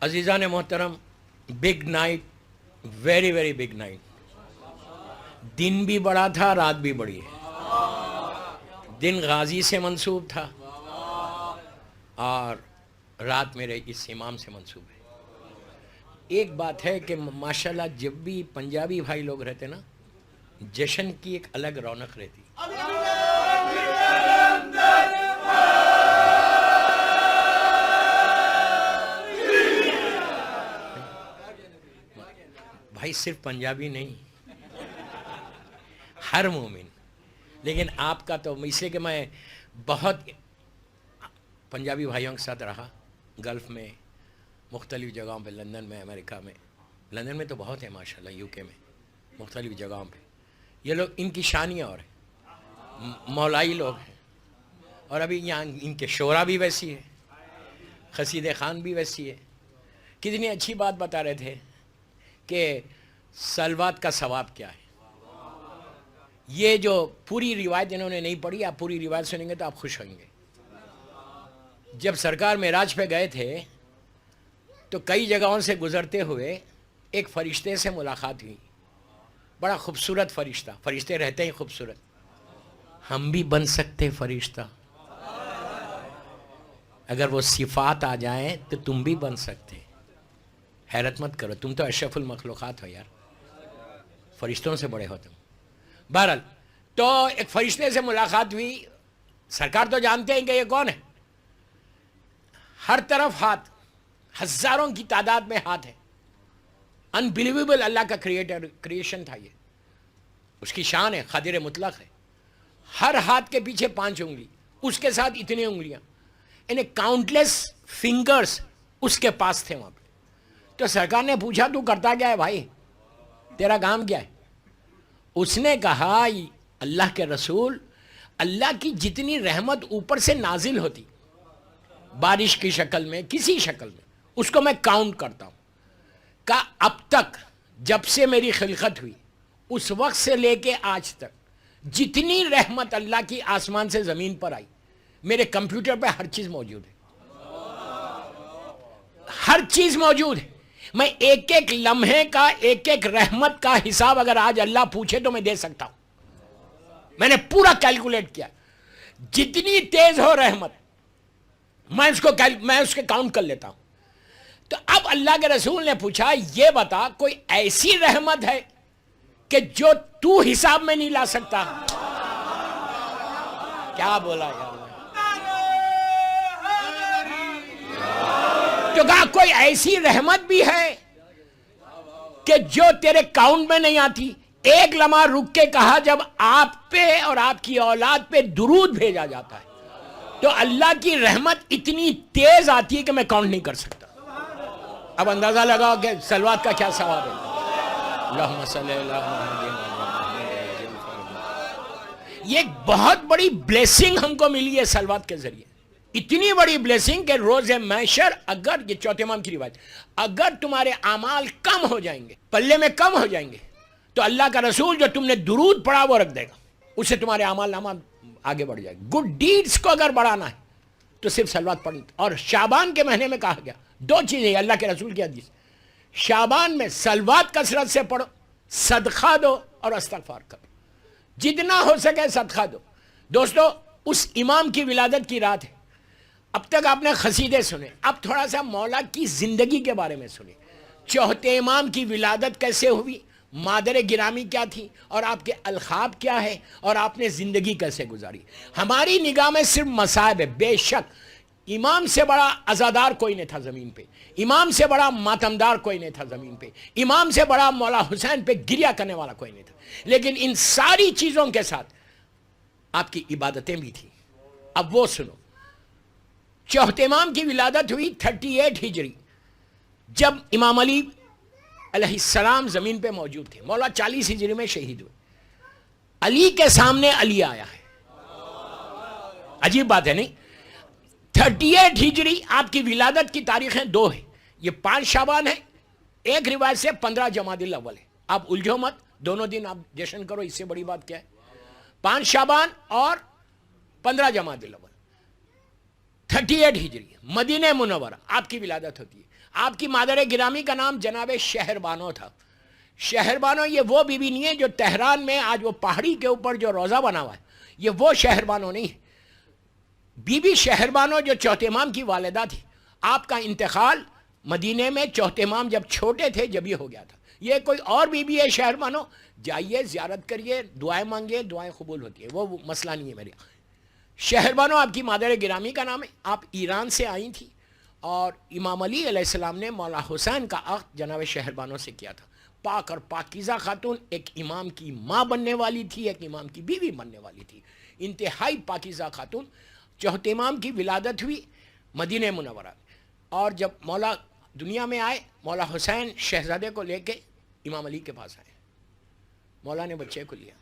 عزیزان محترم، big night, very very big night. دن بھی بڑا تھا، رات بھی بڑی ہے. دن غازی سے منسوب تھا اور رات میرے اس امام سے منسوب ہے. ایک بات ہے کہ ماشاءاللہ جب بھی پنجابی بھائی لوگ رہتے نا، جشن کی ایک الگ رونق رہتی. بھائی صرف پنجابی نہیں، ہر مومن. لیکن آپ کا تو اس لیے کہ میں بہت پنجابی بھائیوں کے ساتھ رہا گلف میں، مختلف جگہوں پہ، لندن میں، امریکہ میں. لندن میں تو بہت ہے ماشاءاللہ، یو کے میں مختلف جگہوں پہ. یہ لوگ ان کی شانیاں اور ہیں، مولائی لوگ ہیں. اور ابھی یہاں ان کے شعرا بھی ویسی ہے، قصید خان بھی ویسی ہے. کتنی اچھی بات بتا رہے تھے کہ صلوات کا ثواب کیا ہے. یہ جو پوری روایت انہوں نے نہیں پڑھی، آپ پوری روایت سنیں گے تو آپ خوش ہوئیں گے. جب سرکار معراج پہ گئے تھے تو کئی جگہوں سے گزرتے ہوئے ایک فرشتے سے ملاقات ہوئی. بڑا خوبصورت فرشتہ، فرشتے رہتے ہی خوبصورت. ہم بھی بن سکتے فرشتہ، اگر وہ صفات آ جائیں تو تم بھی بن سکتے. حیرت مت کرو، تم تو اشرف المخلوقات ہو یار، فرشتوں سے بڑے ہو تم. بہرحال تو ایک فرشتے سے ملاقات ہوئی. سرکار تو جانتے ہیں کہ یہ کون ہے. ہر طرف ہاتھ، ہزاروں کی تعداد میں ہاتھ ہے. انبلیویبل، اللہ کا کریشن تھا. یہ اس کی شان ہے، قادر مطلق ہے. ہر ہاتھ کے پیچھے 5 انگلی، اس کے ساتھ اتنی انگلیاں، یعنی کاؤنٹلیس فنگرز اس کے پاس تھے وہاں پہ. تو سرکار نے پوچھا تو کرتا کیا ہے بھائی، تیرا کام کیا ہے؟ اس نے کہا اللہ کے رسول، اللہ کی جتنی رحمت اوپر سے نازل ہوتی بارش کی شکل میں، کسی شکل میں، اس کو میں کاؤنٹ کرتا ہوں. کہ اب تک جب سے میری خلقت ہوئی اس وقت سے لے کے آج تک جتنی رحمت اللہ کی آسمان سے زمین پر آئی، میرے کمپیوٹر پہ ہر چیز موجود ہے. ہر چیز موجود ہے. میں ایک ایک لمحے کا، ایک ایک رحمت کا حساب اگر آج اللہ پوچھے تو میں دے سکتا ہوں. میں نے پورا کیلکولیٹ کیا. جتنی تیز ہو رحمت میں اس کے کاؤنٹ کر لیتا ہوں. تو اب اللہ کے رسول نے پوچھا، یہ بتا کوئی ایسی رحمت ہے کہ جو تو حساب میں نہیں لا سکتا؟ کیا بولا یار؟ تو کہا کوئی ایسی رحمت بھی ہے کہ جو تیرے کاؤنٹ میں نہیں آتی. ایک لمحہ رک کے کہا، جب آپ پہ اور آپ کی اولاد پہ درود بھیجا جاتا ہے تو اللہ کی رحمت اتنی تیز آتی ہے کہ میں کاؤنٹ نہیں کر سکتا. اب اندازہ لگاؤ کہ صلوات کا کیا ثواب ہے. اللہم صلی اللہ علیہ وسلم. یہ ایک بہت بڑی بلیسنگ ہم کو ملی ہے صلوات کے ذریعے. اتنی بڑی بلیسنگ کہ روز محشر، اگر یہ چوتھے امام کی روایت، اگر تمہارے اعمال کم ہو جائیں گے، پلے میں کم ہو جائیں گے، تو اللہ کا رسول جو تم نے درود پڑھا وہ رکھ دے گا، اس سے تمہارے اعمال نامہ آگے بڑھ جائے گا. گڈ ڈیڈز کو اگر بڑھانا ہے تو صرف صلوات پڑھیں. اور شعبان کے مہینے میں کہا گیا 2 چیزیں، اللہ کے رسول کی حدیث، شعبان میں صلوات کثرت سے پڑھو، صدقہ دو اور استغفار کرو. جتنا ہو سکے صدقہ دو. دوستو اس امام کی ولادت کی رات ہے. اب تک آپ نے قصیدے سنے، اب تھوڑا سا مولا کی زندگی کے بارے میں سنے. چوتھے امام کی ولادت کیسے ہوئی، مادر گرامی کیا تھی، اور آپ کے الخاب کیا ہے، اور آپ نے زندگی کیسے گزاری. ہماری نگاہ میں صرف مصائب ہے. بے شک امام سے بڑا عزادار کوئی نہیں تھا زمین پہ، امام سے بڑا ماتمدار کوئی نہیں تھا زمین پہ، امام سے بڑا مولا حسین پہ گریہ کرنے والا کوئی نہیں تھا. لیکن ان ساری چیزوں کے ساتھ آپ کی عبادتیں بھی تھیں. اب وہ سنو. چوتھے امام کی ولادت ہوئی 38 ہجری، جب امام علی علیہ السلام زمین پہ موجود تھے. مولا 40 ہجری میں شہید ہوئے. علی کے سامنے علی آیا ہے. عجیب بات ہے نہیں؟ 38 ہجری آپ کی ولادت کی تاریخیں 2 ہیں. یہ 5 شعبان ہے، ایک روایت سے 15 جمادی الاول ہے. آپ الجھو مت، دونوں دن آپ جشن کرو، اس سے بڑی بات کیا ہے. 5 شعبان اور 15 جمادی الاول، 38 ہجری مدینہ منورہ آپ کی ولادت ہوتی ہے. آپ کی مادر گرامی کا نام جناب شہربانو تھا. شہربانو یہ وہ بی بی نہیں ہے جو تہران میں آج وہ پہاڑی کے اوپر جو روزہ بنا ہوا ہے, یہ وہ شہربانو نہیں ہے. بی بی شہربانو جو چوتھے امام کی والدہ تھی, آپ کا انتقال مدینے میں چوتھے امام جب چھوٹے تھے جب یہ ہو گیا تھا. یہ کوئی اور بی بی ہے شہربانو, جائیے زیارت کریے, دعائیں مانگیے, دعائیں قبول ہوتی ہیں, وہ مسئلہ نہیں ہے میرے. شہربانو آپ کی مادر گرامی کا نام ہے. آپ ایران سے آئی تھی اور امام علی علیہ السلام نے مولا حسین کا عقد جناب شہربانو سے کیا تھا. پاک اور پاکیزہ خاتون, ایک امام کی ماں بننے والی تھی, ایک امام کی بیوی بننے والی تھی, انتہائی پاکیزہ خاتون. چوتھے امام کی ولادت ہوئی مدینہ منورہ میں, اور جب مولا دنیا میں آئے, مولا حسین شہزادے کو لے کے امام علی کے پاس آئے. مولا نے بچے کو لیا,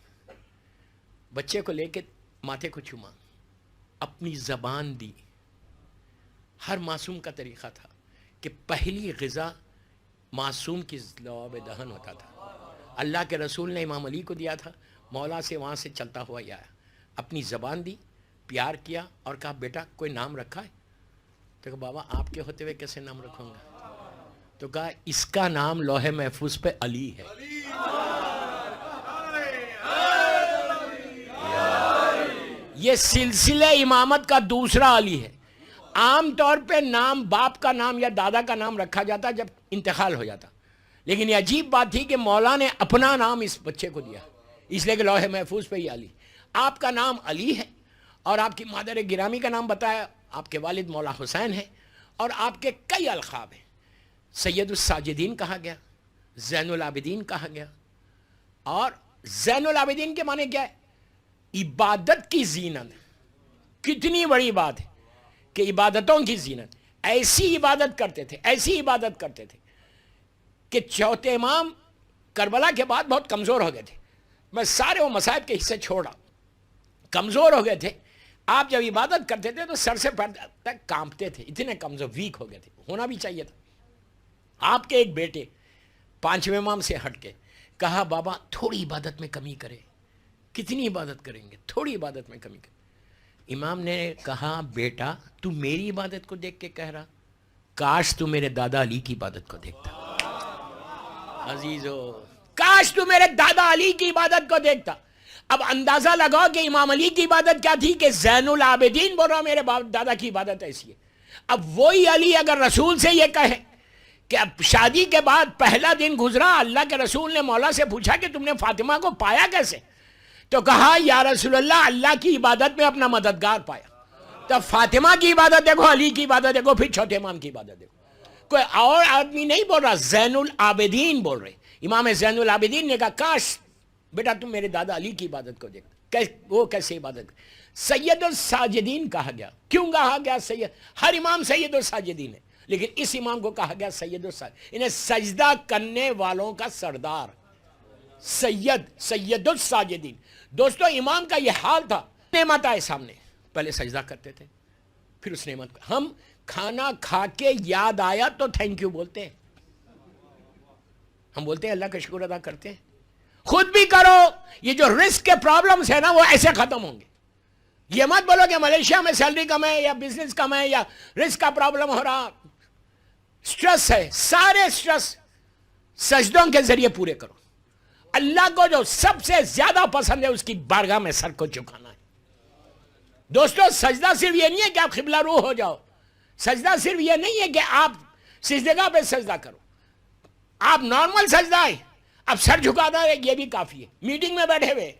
بچے کو لے کے ماتھے کو چوما, اپنی زبان دی. ہر معصوم کا طریقہ تھا کہ پہلی غذا معصوم کی لعاب دہن ہوتا تھا. اللہ کے رسول نے امام علی کو دیا تھا, مولا سے وہاں سے چلتا ہوا یہ آیا, اپنی زبان دی, پیار کیا اور کہا بیٹا کوئی نام رکھا ہے؟ تو کہا بابا آپ کے ہوتے ہوئے کیسے نام رکھوں گا؟ تو کہا اس کا نام لوح محفوظ پہ علی ہے. یہ سلسلہ امامت کا دوسرا علی ہے. عام طور پہ نام باپ کا نام یا دادا کا نام رکھا جاتا جب انتقال ہو جاتا, لیکن یہ عجیب بات تھی کہ مولا نے اپنا نام اس بچے کو دیا, اس لیے کہ لوح محفوظ پہ یہ علی. آپ کا نام علی ہے اور آپ کی مادر گرامی کا نام بتایا, آپ کے والد مولا حسین ہیں, اور آپ کے کئی القاب ہیں. سید الساجدین کہا گیا, زین العابدین کہا گیا, اور زین العابدین کے معنی کیا ہے؟ عبادت کی زینت. کتنی بڑی بات ہے کہ عبادتوں کی زینت. ایسی عبادت کرتے تھے, ایسی عبادت کرتے تھے کہ چوتھے امام کربلا کے بعد بہت کمزور ہو گئے تھے. میں سارے وہ مصائب کے حصے چھوڑا, کمزور ہو گئے تھے. آپ جب عبادت کرتے تھے تو سر سے پیر تک کانپتے تھے, اتنے کمزور ویک ہو گئے تھے. ہونا بھی چاہیے تھا. آپ کے ایک بیٹے پانچویں امام سے ہٹ کے کہا بابا تھوڑی عبادت میں کمی کرے. کتنی عبادت کریں گے, تھوڑی عبادت میں کمی کرے. امام نے کہا بیٹا تو میری عبادت کو دیکھ کے کہہ رہا, کاش تو میرے دادا علی کی عبادت کو دیکھتا. عزیزو کاش تو میرے دادا علی کی عبادت کو دیکھتا. اب اندازہ لگاؤ کہ امام علی کی عبادت کیا تھی کہ زین العابدین بول رہا میرے دادا کی عبادت ایسی ہے. اب وہی علی اگر رسول سے یہ کہے کہ اب شادی کے بعد پہلا دن گزرا, اللہ کے رسول نے مولا سے پوچھا کہ تم نے فاطمہ کو پایا کیسے, تو کہا یا رسول اللہ کی عبادت میں اپنا مددگار پایا. تب فاطمہ کی عبادت دیکھو, علی کی عبادت دیکھو, پھر چوتھے امام کی عبادت دیکھو. کوئی اور آدمی نہیں بول رہا, زین العابدین بول رہے. امام زین العابدین نے کہا کاش بیٹا تم میرے دادا علی کی عبادت کو دیکھتا. وہ کیسے عبادت؟ سید الساجدین کہا گیا. کیوں کہا گیا سید؟ ہر امام سید الساجدین ہے, لیکن اس امام کو کہا گیا سید الساجدین, انہیں سجدہ کرنے والوں کا سردار, سید الساجدین. دوستو امام کا یہ حال تھا. نعمت آئے سامنے, پہلے سجدہ کرتے تھے, پھر اس نعمت کو ہم کھانا کھا کے یاد آیا تو تھینک یو بولتے ہیں. ہم بولتے ہیں اللہ کا شکر ادا کرتے ہیں. خود بھی کرو. یہ جو رسک کے پرابلمز ہیں نا وہ ایسے ختم ہوں گے. یہ مت بولو کہ ملیشیا میں سیلری کم ہے یا بزنس کم ہے یا رسک کا پرابلم ہو رہا, سٹریس ہے. سارے سٹریس سجدوں کے ذریعے پورے کرو. اللہ کو جو سب سے زیادہ پسند ہے اس کی بارگاہ میں سر کو جھکانا ہے. دوستو سجدہ صرف یہ نہیں ہے کہ آپ قبلہ رو ہو جاؤ. سجدہ صرف یہ نہیں ہے کہ آپ سجدگاہ پہ سجدہ کرو. آپ نارمل سجدہ ہے, اب سر جھکانا ہے, یہ بھی کافی ہے. میٹنگ میں بیٹھے ہوئے,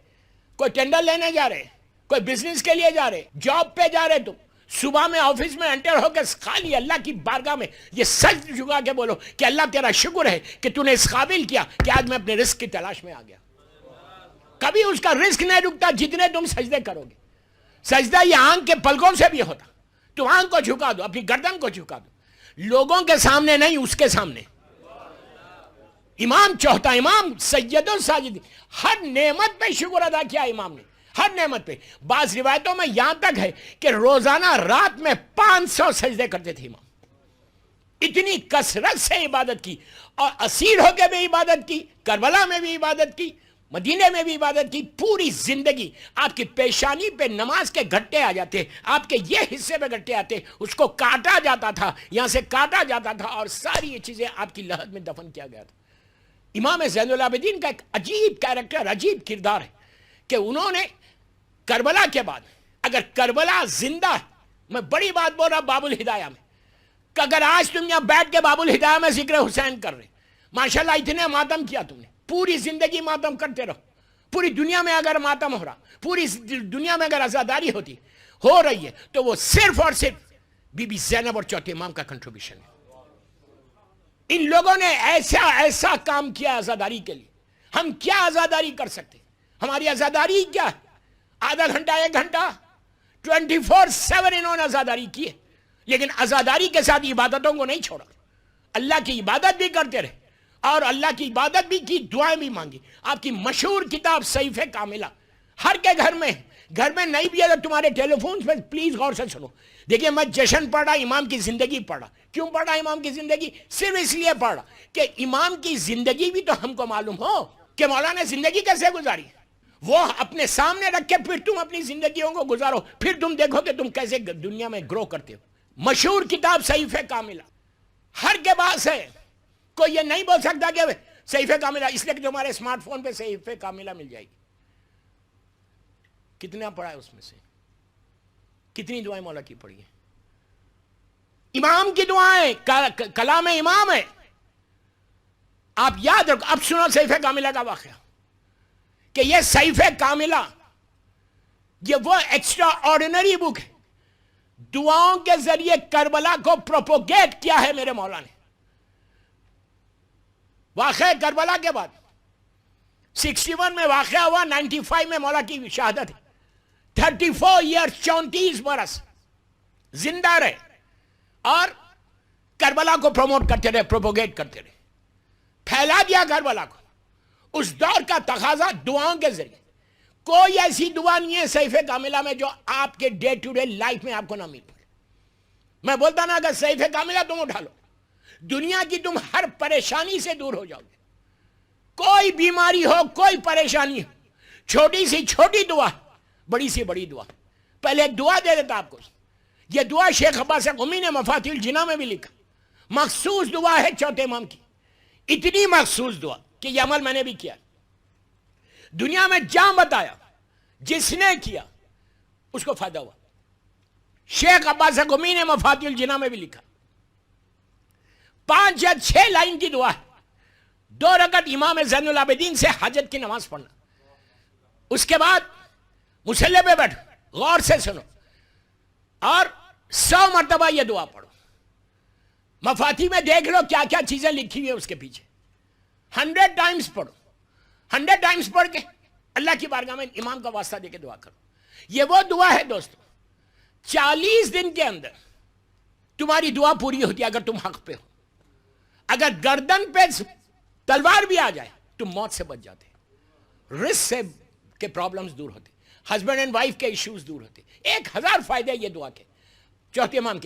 کوئی ٹینڈر لینے جا رہے, کوئی بزنس کے لیے جا رہے, جاب پہ جا رہے, تم صبح میں آفس میں انٹر ہو کے خالی اللہ کی بارگاہ میں یہ سج جھکا کے بولو کہ اللہ تیرا شکر ہے کہ تو نے اس قابل کیا کہ آج میں اپنے رزق کی تلاش میں آ گیا. کبھی اس کا رزق نہیں رکتا جتنے تم سجدے کرو گے. سجدہ یہ آنکھ کے پلکوں سے بھی ہوتا. تو آنکھ کو جھکا دو, اپنی گردن کو جھکا دو, لوگوں کے سامنے نہیں, اس کے سامنے. امام چوتھا امام سید الساجدین, ہر نعمت پہ شکر ادا کیا امام نے, ہر نعمت پہ. بعض روایتوں میں یہاں تک ہے کہ روزانہ رات میں 500 سجدے کرتے تھے امام. اتنی کثرت سے عبادت کی, اور اسیر ہو کے بھی عبادت کی, کربلا میں بھی عبادت کی, مدینے میں بھی عبادت کی، پوری زندگی آپ کی پیشانی پہ نماز کے گھٹے آ جاتے، آپ کے یہ حصے پہ گھٹے آتے، اس کو کاٹا جاتا تھا، یہاں سے کاٹا جاتا تھا، اور ساری یہ چیزیں آپ کی لحد میں دفن کیا گیا تھا۔ امام زین العابدین کا ایک عجیب کیریکٹر، عجیب کردار ہے کہ انہوں نے کربلا کے بعد، اگر کربلا زندہ ہے، میں بڑی بات بول رہا باب الہدایہ میں، کہ اگر آج تم یہاں بیٹھ کے باب الہدایہ میں ذکر حسین کر رہے، ماشاءاللہ اتنے ماتم کیا تم نے، پوری زندگی ماتم کرتے رہو، پوری دنیا میں اگر ماتم ہو رہا، پوری دنیا میں اگر عزاداری ہو رہی ہے، تو وہ صرف اور صرف بی بی زینب اور چوتھے امام کا کنٹریبیوشن ہے۔ ان لوگوں نے ایسا کام کیا عزاداری کے لیے۔ ہم کیا عزاداری کر سکتے؟ ہماری عزاداری کیا ہے؟ آدھا گھنٹہ، ایک گھنٹہ، 24/7 انہوں نے عزاداری کی ہے، لیکن عزاداری کے ساتھ عبادتوں کو نہیں چھوڑا، اللہ کی عبادت بھی کرتے رہے، اور اللہ کی عبادت بھی کی، دعائیں بھی مانگی۔ آپ کی مشہور کتاب صحیفہ کاملہ ہر کے گھر میں نہیں بھی ہے تو تمہارے ٹیلی فونز میں پلیز غور سے سنو۔ دیکھیں، میں جشن پڑھ رہا، امام کی زندگی پڑھ رہا۔ کیوں پڑھ رہا امام کی زندگی؟ صرف اس لیے پڑھ رہا کہ امام کی زندگی بھی تو ہم کو معلوم ہو کہ مولا نے زندگی کیسے گزاری، وہ اپنے سامنے رکھ کے پھر تم اپنی زندگیوں کو گزارو، پھر تم دیکھو کہ تم کیسے دنیا میں گرو کرتے ہو۔ مشہور کتاب صحیفہ کاملہ ہر کے پاس ہے، کوئی یہ نہیں بول سکتا کہ صحیفہ کاملہ، اس لیے کہ تمہارے اسمارٹ فون پہ صحیفہ کاملہ مل جائے گی۔ کتنا پڑھا ہے اس میں سے؟ کتنی دعائیں مولا کی پڑھی ہیں؟ امام کی دعائیں، کلام امام ہے۔ آپ یاد رکھو، اب سنو صحیفہ کاملہ کا واقعہ، کہ یہ صحیفہ کاملہ یہ وہ ایکسٹرا آرڈینری بک ہے، دعاؤں کے ذریعے کربلا کو پروپوگیٹ کیا ہے میرے مولا نے۔ واقعہ کربلا کے بعد 61 میں واقعہ ہوا، 95 میں مولا کی شہادت ہے، 34 ایئر، 34 برس زندہ رہے اور کربلا کو پروموٹ کرتے رہے، پروپوگیٹ کرتے رہے، پھیلا دیا کربلا کو۔ اس دور کا تقاضا دعاؤں کے ذریعے، کوئی ایسی دعا نہیں ہے صحیفہ کاملہ میں جو آپ کے ڈے ٹو ڈے لائف میں آپ کو نہ مل پائے۔ میں بولتا نا، اگر صحیفہ کاملہ تم اٹھا لو، دنیا کی تم ہر پریشانی سے دور ہو جاؤ گے۔ کوئی بیماری ہو، کوئی پریشانی ہو، چھوٹی سی چھوٹی دعا، بڑی سی بڑی دعا۔ پہلے ایک دعا دے دیتا آپ کو، یہ دعا شیخ عباس قمی نے مفاتیح الجناح میں بھی لکھا، مخصوص دعا ہے چوتھے امام کی، اتنی مخصوص دعا کہ یہ عمل میں نے بھی کیا، دنیا میں جہاں بتایا، جس نے کیا اس کو فائدہ ہوا۔ شیخ عباس قمی نے مفاتیح الجناح میں بھی لکھا، 5 یا 6 لائن کی دعا ہے، 2 رکعت امام زین العابدین سے حاجت کی نماز پڑھنا، اس کے بعد مصلی پہ بیٹھو، غور سے سنو، اور 100 مرتبہ یہ دعا پڑھو۔ مفاتیح میں دیکھ لو کیا کیا چیزیں لکھی ہوئی ہیں اس کے پیچھے، 100 ٹائمز پڑھو، 100 ٹائمز پڑھ کے اللہ کی بارگاہ میں امام کا واسطہ دے کے دعا کرو۔ یہ وہ دعا ہے دوستو، 40 دن کے اندر تمہاری دعا پوری ہوتی ہے اگر تم حق پہ ہو۔ اگر گردن پہ تلوار بھی آ جائے تم موت سے بچ جاتے، رزق سے کے پرابلمز دور ہوتے، ہسبینڈ اینڈ وائف کے ایشوز دور ہوتے، 1000 فائدے یہ دعا کے، چوتھے امام کے۔